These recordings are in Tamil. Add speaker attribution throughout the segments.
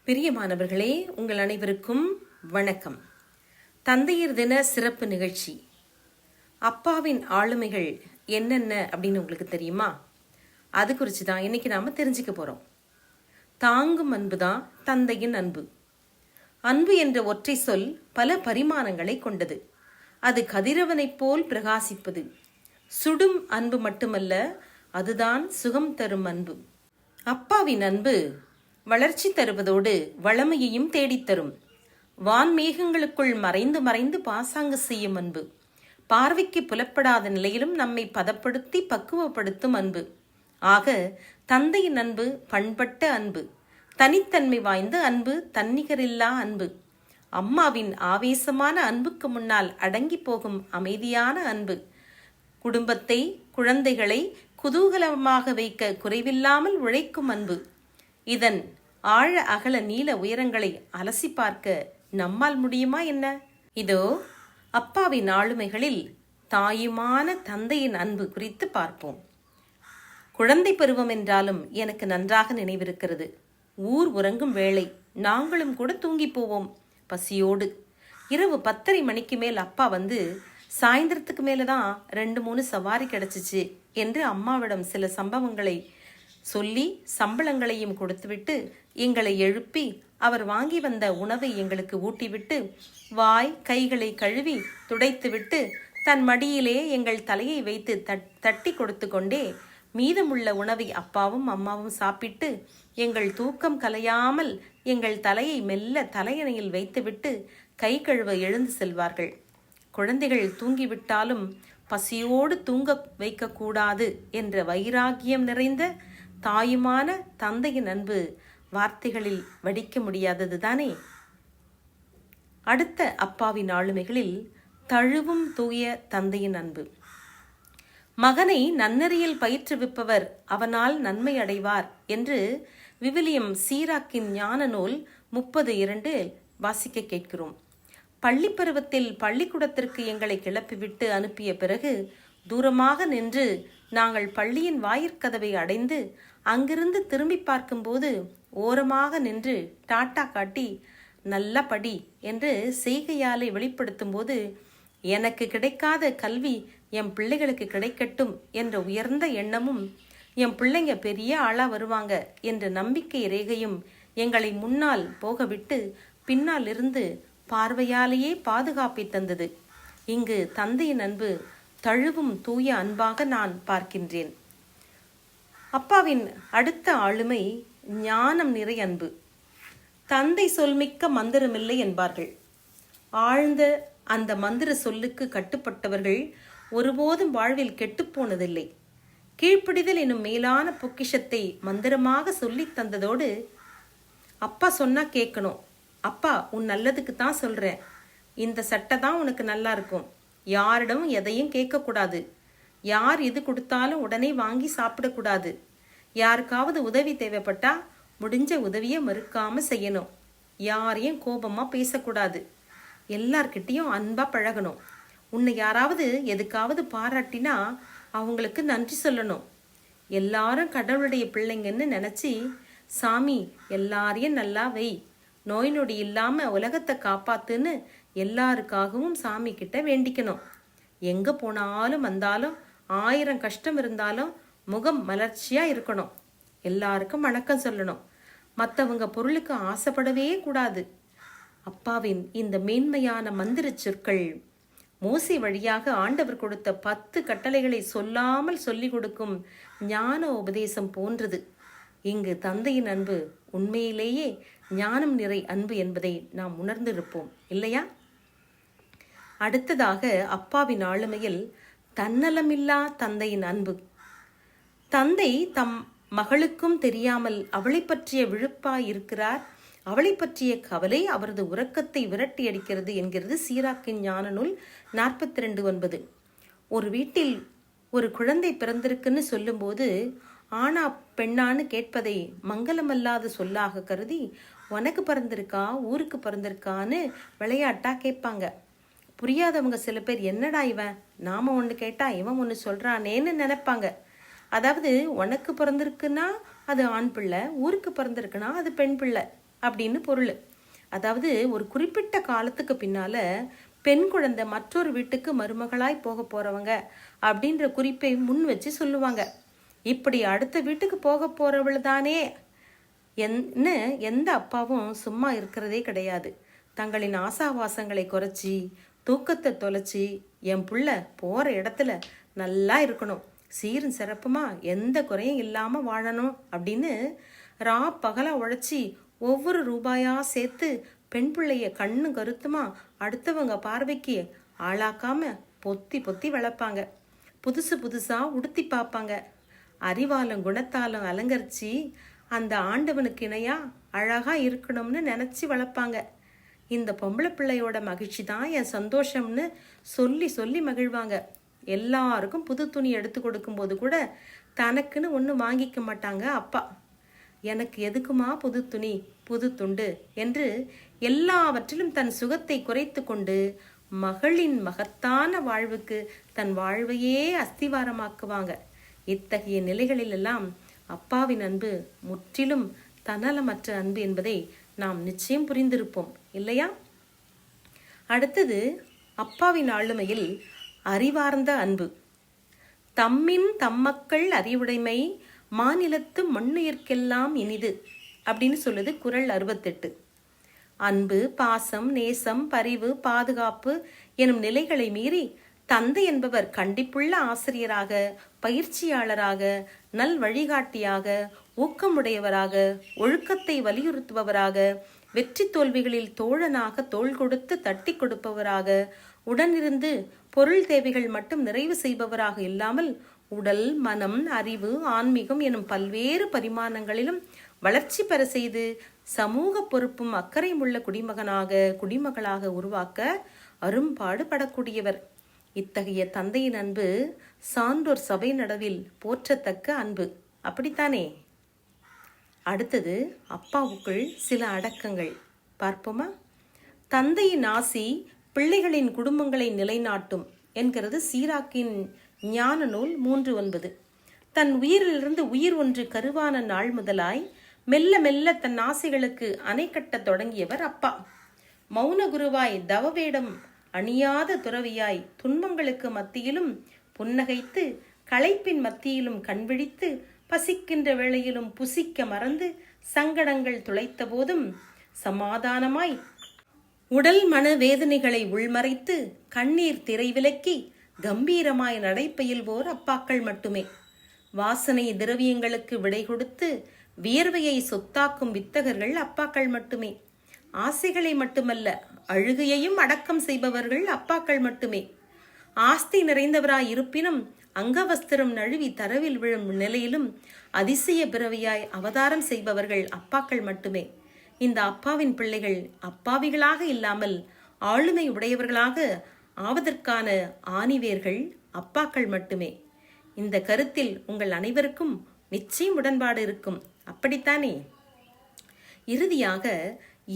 Speaker 1: பிரியமானவர்களே, உங்கள் அனைவருக்கும் வணக்கம். தந்தையர் தின சிறப்பு நிகழ்ச்சி. அப்பாவின் ஆளுமைகள் என்னென்ன அப்படின்னு உங்களுக்கு தெரியுமா? அது குறித்து தான் இன்னைக்கு நாம் தெரிஞ்சுக்க போகிறோம். தாங்கும் அன்பு தான் தந்தையின் அன்பு. அன்பு என்ற ஒற்றை சொல் பல பரிமாணங்களை கொண்டது. அது கதிரவனைப் போல் பிரகாசிப்பது. சுடும் அன்பு மட்டுமல்ல, அதுதான் சுகம் தரும் அன்பு. அப்பாவின் அன்பு வளர்ச்சி தருவதோடு வளமையையும் தேடித்தரும். வான்மேகங்களுக்குள் மறைந்து மறைந்து பாசாங்கு செய்யும் அன்பு. பார்வைக்கு புலப்படாத நிலையிலும் நம்மை பதப்படுத்தி பக்குவப்படுத்தும் அன்பு. ஆக தந்தையின் அன்பு பண்பட்ட அன்பு, தனித்தன்மை வாய்ந்த அன்பு, தன்னிகரில்லா அன்பு. அம்மாவின் ஆவேசமான அன்புக்கு முன்னால் அடங்கி போகும் அமைதியான அன்பு. குடும்பத்தை, குழந்தைகளை குதூகலமாக வைக்க குறைவில்லாமல் உழைக்கும் அன்பு. இதன் ஆழ அகல நீல உயரங்களை அலசி பார்க்க நம்மால் முடியுமா என்ன? இதோ அப்பாவின் ஆளுமைகளில் தாயுமான தந்தையின் அன்பு குறித்து பார்ப்போம். குழந்தை பருவம் என்றாலும் எனக்கு நன்றாக நினைவிருக்கிறது. ஊர் உறங்கும் வேளை நாங்களும் கூட தூங்கி போவோம் பசியோடு. இரவு 10:30 மணிக்கு மேல் அப்பா வந்து, சாயந்தரத்துக்கு மேலதான் 2-3 சவாரி கிடைச்சிச்சு என்று அம்மாவிடம் சில சம்பவங்களை சொல்லி சம்பளங்களையும் கொடுத்துவிட்டு எங்களை எழுப்பி அவர் வாங்கி வந்த உணவை எங்களுக்கு ஊட்டிவிட்டு வாய் கைகளை கழுவி துடைத்துவிட்டு தன் மடியிலே எங்கள் தலையை வைத்து தட்டி கொடுத்து கொண்டே மீதமுள்ள உணவை அப்பாவும் அம்மாவும் சாப்பிட்டு எங்கள் தூக்கம் கலையாமல் எங்கள் தலையை மெல்ல தலையணையில் வைத்துவிட்டு கை கழுவ எழுந்து செல்வார்கள். குழந்தைகள் தூங்கிவிட்டாலும் பசியோடு தூங்க வைக்கக்கூடாது என்ற வைராகியம் நிறைந்த தாயுமான தந்தையின் அன்பு வார்த்தைகளில் வடிக்க முடியாதது தானே. அடுத்த அப்பாவின் ஆளுமைகளில் தழுவும் தூய தந்தையின் அன்பு. மகனை நன்னறியில் பயிற்றுவிப்பவர் அவனால் நன்மை அடைவார் என்று விவிலியம் சீராக்கின் ஞான நூல் 30:2 வாசிக்க கேட்கிறோம். பள்ளி பருவத்தில் பள்ளிக்கூடத்திற்கு எங்களை கிளப்பிவிட்டு அனுப்பிய பிறகு தூரமாக நின்று நாங்கள் பள்ளியின் வாயிற்கதவை அடைந்து அங்கிருந்து திரும்பி பார்க்கும்போது ஓரமாக நின்று டாட்டா காட்டி நல்ல படி என்று செய்கையாலே வெளிப்படுத்தும் போது எனக்கு கிடைக்காத கல்வி என் பிள்ளைகளுக்கு கிடைக்கட்டும் என்ற உயர்ந்த எண்ணமும், என் பிள்ளைங்க பெரிய ஆளா வருவாங்க என்ற நம்பிக்கை ரேகையும் எங்களை முன்னால் போகவிட்டு பின்னால் இருந்து பார்வையாலேயே பாதுகாப்பை தந்தது. இங்கு தந்தையின் அன்பு தழுவும் தூய அன்பாக நான் பார்க்கின்றேன். அப்பாவின் அடுத்த ஆளுமை ஞானம் நிறை அன்பு. தந்தை சொல்மிக்க மந்திரமில்லை என்பார்கள். ஆழ்ந்த அந்த மந்திர சொல்லுக்கு கட்டுப்பட்டவர்கள் ஒருபோதும் வாழ்வில் கெட்டுப்போனதில்லை. கீழ்ப்பிடிதல் எனும் மேலான பொக்கிஷத்தை மந்திரமாக சொல்லி தந்ததோடு, அப்பா சொன்னா கேட்கணும், அப்பா உன் நல்லதுக்கு தான் சொல்றேன், இந்த சட்டை தான் உனக்கு நல்லா இருக்கும், யாரிடமும் எதையும் கேட்கக்கூடாது, யார் எது கொடுத்தாலும் உடனே வாங்கி சாப்பிடக்கூடாது, யாருக்காவது உதவி தேவைப்பட்டா முடிஞ்ச உதவியை மறுக்காம செய்யணும், யாரையும் கோபமா பேசக்கூடாது, எல்லார்கிட்டையும் அன்பா பழகணும், உன்னை யாராவது எதுக்காவது பாராட்டினா அவங்களுக்கு நன்றி சொல்லணும், எல்லாரும் கடவுளுடைய பிள்ளைங்கன்னு நினைச்சி சாமி எல்லாரையும் நல்லா வை, நோய் நொடி இல்லாம உலகத்தை காப்பாத்துன்னு எல்லாருக்காகவும் சாமி கிட்ட வேண்டிக்கணும், எங்க போனாலும் வந்தாலும் 1000 கஷ்டம் இருந்தாலும் முகம் மலர்ச்சியா இருக்கணும், எல்லாருக்கும் வணக்கம் சொல்லணும், மற்றவங்க பொருளுக்கு ஆசைப்படவே கூடாது. அப்பாவின் இந்த மேன்மையான மந்திர சொற்கள் மோசே வழியாக ஆண்டவர் கொடுத்த 10 கட்டளைகளை சொல்லாமல் சொல்லிக் கொடுக்கும் ஞான உபதேசம் போன்றது. இங்கு தந்தையின் அன்பு உண்மையிலேயே ஞானம் நிறை அன்பு என்பதை நாம் உணர்ந்திருப்போம் இல்லையா? அடுத்ததாக அப்பாவின் ஆளுமையில் தன்னலமில்லா தந்தையின் அன்பு. தந்தை தம் மகளுக்கும் தெரியாமல் அவளை பற்றிய விழுப்பாய் இருக்கிறார். அவளை பற்றிய கவலை அவரது உறக்கத்தை விரட்டி அடிக்கிறது என்கிறது சீராக்கின் ஞான நூல் 42:9. ஒரு வீட்டில் ஒரு குழந்தை பிறந்திருக்குன்னு சொல்லும்போது ஆனா பெண்ணான்னு கேட்பதை மங்களமல்லாத சொல்லாக கருதி உனக்கு பிறந்திருக்கா ஊருக்கு பிறந்திருக்கான்னு விளையாட்டா கேட்பாங்க. புரியாதவங்க சில பேர் என்னடா இவன், நாம ஒன்று கேட்டா இவன் ஒன்று சொல்றானேன்னு நினைப்பாங்க. அதாவது உனக்கு பிறந்திருக்குன்னா அது ஆண் பிள்ளை, ஊருக்கு பிறந்திருக்குன்னா அது பெண் பிள்ளை அப்படின்னு பொருள். அதாவது ஒரு குறிப்பிட்ட காலத்துக்கு பின்னால பெண் குழந்தை மற்றொரு வீட்டுக்கு மருமகளாய் போக போறவங்க அப்படின்ற குறிப்பை முன் வச்சு சொல்லுவாங்க. இப்படி அடுத்த வீட்டுக்கு போக போறவள் தானே என்ன எந்த அப்பாவும் சும்மா இருக்கிறதே கிடையாது. தங்களின் ஆசாவாசங்களை குறைச்சி தூக்கத்தை தொலைச்சி என் புள்ள போற இடத்துல நல்லா இருக்கணும், சீரும் சிறப்புமா எந்த குறையும் இல்லாம வாழணும் அப்படின்னு ரா பகலா உழைச்சி ஒவ்வொரு ரூபாயா சேர்த்து பெண் பிள்ளைய கண்ணு கருத்துமா அடுத்தவங்க பார்வைக்கு ஆளாக்காம பொத்தி பொத்தி வளர்ப்பாங்க. புதுசு புதுசா உடுத்தி பார்ப்பாங்க. அறிவாலும் குணத்தாலும் அலங்கரிச்சு அந்த ஆண்டவனுக்கு இணையா அழகா இருக்கணும்னு நினைச்சு வளர்ப்பாங்க. இந்த பொம்பளை பிள்ளையோட மகிழ்ச்சி தான் என் சந்தோஷம்னு சொல்லி சொல்லி மகிழ்வாங்க. எல்லாருக்கும் புது துணி எடுத்து கொடுக்கும்போது கூட தனக்குன்னு ஒன்று வாங்கிக்க மாட்டாங்க அப்பா. எனக்கு எதுக்குமா புது துணி புது துண்டு என்று எல்லாவற்றிலும் தன் சுகத்தை குறைத்து கொண்டு மகளின் மகத்தான வாழ்வுக்கு தன் வாழ்வையே அஸ்திவாரமாக்குவாங்க. இத்தகைய நிலைகளிலெல்லாம் அப்பாவின் அன்பு முற்றிலும் தன்னலமற்ற அன்பு என்பதை நாம் நிச்சயம் புரிந்திருப்போம் இல்லையா? அடுத்தது அப்பாவின் ஆளுமையில் அறிவார்ந்த அன்பு. தம்மின் தம்மக்கள் அறிவுடைமை மாநிலத்து மண்ணுயிர்க்கெல்லாம் இனிது அப்படின்னு சொல்லுது குறள் 68. அன்பு, பாசம், நேசம், பரிவு, பாதுகாப்பு எனும் நிலைகளை மீறி தந்தை என்பவர் கண்டிப்புள்ள ஆசிரியராக, பயிற்சியாளராக, நல் வழிகாட்டியாக, ஊக்கமுடையவராக, ஒழுக்கத்தை வலியுறுத்துபவராக, வெற்றி தோல்விகளில் தோழனாக தோள் கொடுத்து தட்டி கொடுப்பவராக, உடனிருந்து பொருள் தேவைகள் மட்டும் நிறைவு செய்பவராக இல்லாமல் உடல், மனம், அறிவு, ஆன்மீகம் எனும் பல்வேறு பரிமாணங்களிலும் வளர்ச்சி பெற செய்து சமூக பொறுப்பும் அக்கறையும் உள்ள குடிமகளாக உருவாக்க அரும்பாடுபடக்கூடியவர். இத்தகைய தந்தையின் அன்பு சான்றோர் சபை நடுவில் போற்றத்தக்க அன்பு, அப்படித்தானே? அடுத்தது அப்பாவுக்குள் சில அடக்கங்கள் பார்ப்போமா? தந்தையின் ஆசி பிள்ளைகளின் குடும்பங்களை நிலைநாட்டும் என்கிறது சீராக்கின் ஞான நூல் 3:9. தன் உயிரிலிருந்து உயிர் ஒன்று கருவான நாள் முதலாய் மெல்ல மெல்ல தன் ஆசைகளுக்கு அணை கட்ட தொடங்கியவர் அப்பா. மௌன குருவாய் தவவேடம் அணியாத துறவியாய் துன்பங்களுக்கு மத்தியிலும் புன்னகைத்து களைப்பின் மத்தியிலும் கண்விழித்து பசிக்கின்ற வேளையிலும் புசிக்க மறந்து சங்கடங்கள் துளைத்த போதும் சமாதானமாய் உடல் மன வேதனைகளை உள்மறைத்து கண்ணீர் திரை விலக்கி கம்பீரமாய் நடைபயில்வோர் அப்பாக்கள் மட்டுமே. வாசனை திரவியங்களுக்கு விடை கொடுத்து வியர்வையை சொத்தாக்கும் வித்தகர்கள் அப்பாக்கள் மட்டுமே. ஆசைகளை மட்டுமல்ல அழுகையையும் அடக்கம் செய்பவர்கள் அப்பாக்கள் மட்டுமே. ஆஸ்தி நிறைந்தவராய் இருப்பினும் அங்கவஸ்திரம் நழுவி தரவில் விழும் நிலையிலும் அதிசய பிறவியாய் அவதாரம் செய்பவர்கள் அப்பாக்கள் மட்டுமே. இந்த அப்பாவின் பிள்ளைகள் அப்பாவிகளாக இல்லாமல் ஆளுமை உடையவர்களாக ஆவதற்கான ஆணிவேர்கள் அப்பாக்கள் மட்டுமே. இந்த கருத்தில் உங்கள் அனைவருக்கும் நிச்சயம் உடன்பாடு இருக்கும், அப்படித்தானே? இறுதியாக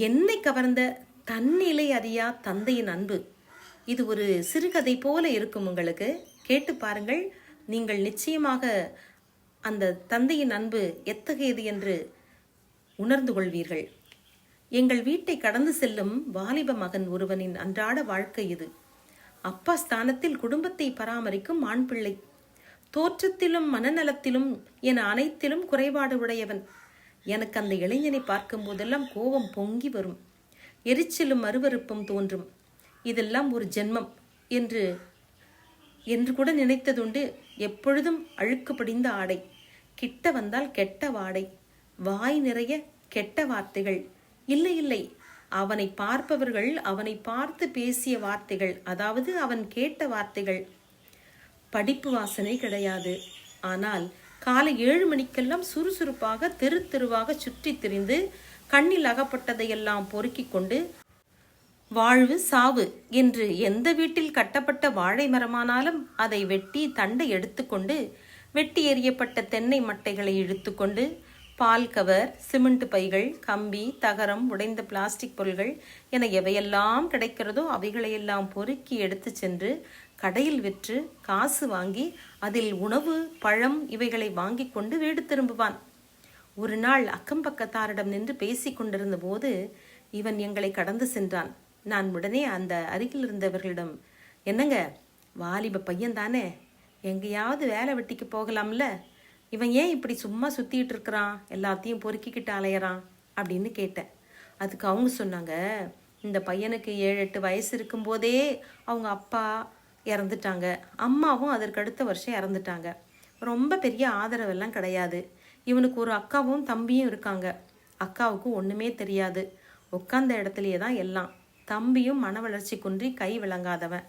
Speaker 1: என்னை கவர்ந்த தன்னிலை அறியா தந்தையின் அன்பு. இது ஒரு சிறுகதை போல இருக்கும், உங்களுக்கு கேட்டு பாருங்கள். நீங்கள் நிச்சயமாக அந்த தந்தையின் அன்பு எத்தகையது என்று உணர்ந்து கொள்வீர்கள். எங்கள் வீட்டை கடந்து செல்லும் வாலிப மகன் ஒருவனின் அன்றாட வாழ்க்கை இது. அப்பா ஸ்தானத்தில் குடும்பத்தை பராமரிக்கும் ஆண் பிள்ளை. தோற்றத்திலும் மனநலத்திலும் என அனைத்திலும் குறைபாடு உடையவன். எனக்கு அந்த இளைஞனை பார்க்கும் போதெல்லாம் கோபம் பொங்கி வரும், எரிச்சலும் அருவருப்பும் தோன்றும். இதெல்லாம் ஒரு ஜென்மம் என்று கூட நினைத்ததுண்டு. எப்பொழுதும் அழுக்கு படிந்த ஆடை, கிட்ட வந்தால் கெட்ட வாடை, வாய் நிறைய கெட்ட வார்த்தைகள். இல்லை இல்லை, அவனை பார்ப்பவர்கள் அவனை பார்த்து பேசிய வார்த்தைகள், அதாவது அவன் கேட்ட வார்த்தைகள். படிப்பு வாசனை கிடையாது. ஆனால் காலை 7 மணிக்கெல்லாம் சுறுசுறுப்பாக தெரு தெருவாக சுற்றி திரிந்து கண்ணில் அகப்பட்டதையெல்லாம் பொறுக்கி கொண்டு வாழ்வு சாவு என்று எந்த வீட்டில் கட்டப்பட்ட வாழை மரமானாலும் அதை வெட்டி தண்டை எடுத்துக்கொண்டு வெட்டி எறியப்பட்ட தென்னை மட்டைகளை இழுத்துக்கொண்டு பால் கவர், சிமெண்ட் பைகள், கம்பி, தகரம், உடைந்த பிளாஸ்டிக் பொருள்கள் என எவையெல்லாம் கிடைக்கிறதோ அவைகளையெல்லாம் பொறுக்கி எடுத்து சென்று கடையில் விற்று காசு வாங்கி அதில் உணவு, பழம் இவைகளை வாங்கி கொண்டு வீடு திரும்புவான். ஒரு நாள் அக்கம் பக்கத்தாரிடம் நின்று பேசி கொண்டிருந்த போது இவன் எங்களை கடந்து சென்றான். நான் உடனே அந்த அருகில் இருந்தவர்களிடம், என்னங்க, வாலிப பையன் தானே, எங்கேயாவது வேலை வெட்டிக்கு போகலாம்ல, இவன் ஏன் இப்படி சும்மா சுற்றிட்டு இருக்கிறான், எல்லாத்தையும் பொறுக்கிக்கிட்டு அலையறான் அப்படின்னு கேட்டேன். அதுக்கு அவங்க சொன்னாங்க, இந்த பையனுக்கு 7-8 வயசு இருக்கும்போதே அவங்க அப்பா இறந்துட்டாங்க, அம்மாவும் அதற்கு அடுத்த வருஷம் இறந்துட்டாங்க. ரொம்ப பெரிய ஆதரவெல்லாம் கிடையாது. இவனுக்கு ஒரு அக்காவும் தம்பியும் இருக்காங்க. அக்காவுக்கு ஒன்றுமே தெரியாது, உட்கார்ந்த இடத்துலையே தான் எல்லாம். தம்பியும் மன வளர்ச்சி குன்றி கை விளங்காதவன்.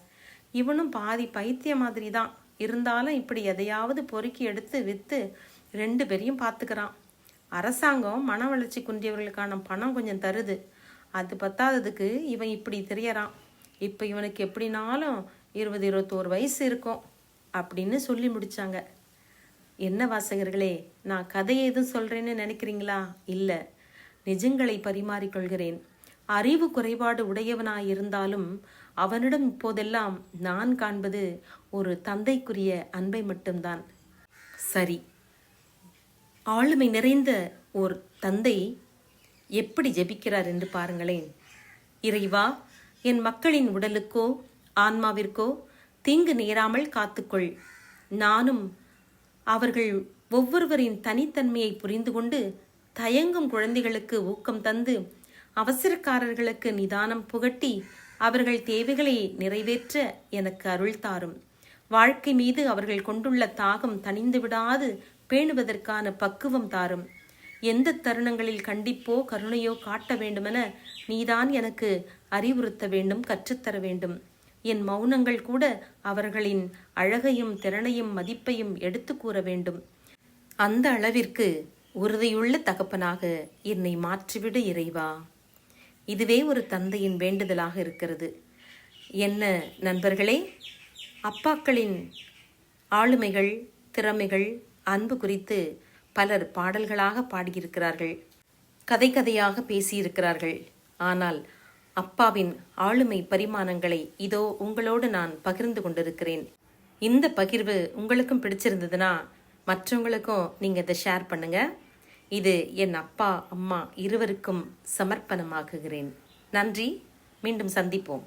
Speaker 1: இவனும் பாதி பைத்திய மாதிரி தான். இருந்தாலும் இப்படி எதையாவது பொறுக்கி எடுத்து விற்று 2 பேரையும் பார்த்துக்கிறான். அரசாங்கம் மன வளர்ச்சி குன்றியவர்களுக்கான பணம் கொஞ்சம் தருது, அது பத்தாததுக்கு இவன் இப்படி தெரியறான். இப்போ இவனுக்கு எப்படினாலும் 20-21 வயசு இருக்கும் அப்படின்னு சொல்லி முடிச்சாங்க. என்ன வாசகர்களே, நான் கதையை எதுவும் சொல்றேன்னு நினைக்கிறீங்களா? இல்லை, நிஜங்களை பரிமாறிக்கொள்கிறேன். அறிவு குறைபாடு உடையவனாயிருந்தாலும் அவனிடம் இப்போதெல்லாம் நான் காண்பது ஒரு தந்தைக்குரிய அன்பை மட்டும்தான். சரி, ஆளுமை நிறைந்த ஒரு தந்தை எப்படி ஜெபிக்கிறார் என்று பாருங்களேன். இறைவா, என் மக்களின் உடலுக்கோ ஆன்மாவிற்கோ தீங்கு நேராமல் காத்துக்கொள். நானும் அவர்கள் ஒவ்வொருவரின் தனித்தன்மையை புரிந்து கொண்டு தயங்கும் குழந்தைகளுக்கு ஊக்கம் தந்து அவசரக்காரர்களுக்கு நிதானம் புகட்டி அவர்கள் தேவைகளை நிறைவேற்ற எனக்கு அருள் தாரும். வாழ்க்கை மீது அவர்கள் கொண்டுள்ள தாகம் தணிந்து விடாது பேணுவதற்கான பக்குவம் தாரும். எந்த தருணங்களில் கண்டிப்போ கருணையோ காட்ட வேண்டுமென நீதான் எனக்கு அறிவுறுத்த வேண்டும், கற்றுத்தர வேண்டும். என் மௌனங்கள் கூட அவர்களின் அழகையும் திறனையும் மதிப்பையும் எடுத்து கூற வேண்டும். அந்த அளவிற்கு உறுதியுள்ள தகப்பனாக என்னை மாற்றிவிடு இறைவா. இதுவே ஒரு தந்தையின் வேண்டுதலாக இருக்கிறது. என்ன நண்பர்களே, அப்பாக்களின் ஆளுமைகள், திறமைகள், அன்பு குறித்து பலர் பாடல்களாக பாடியிருக்கிறார்கள், கதை கதையாக பேசியிருக்கிறார்கள். ஆனால் அப்பாவின் ஆளுமை பரிமாணங்களை இதோ உங்களோடு நான் பகிர்ந்து கொண்டிருக்கிறேன். இந்த பகிர்வு உங்களுக்கும் பிடிச்சிருந்ததுன்னா மற்றவங்களுக்கும் நீங்கள் இதை ஷேர் பண்ணுங்கள். இது என் அப்பா அம்மா இருவருக்கும் சமர்ப்பணமாக்குகிறேன். நன்றி. மீண்டும் சந்திப்போம்.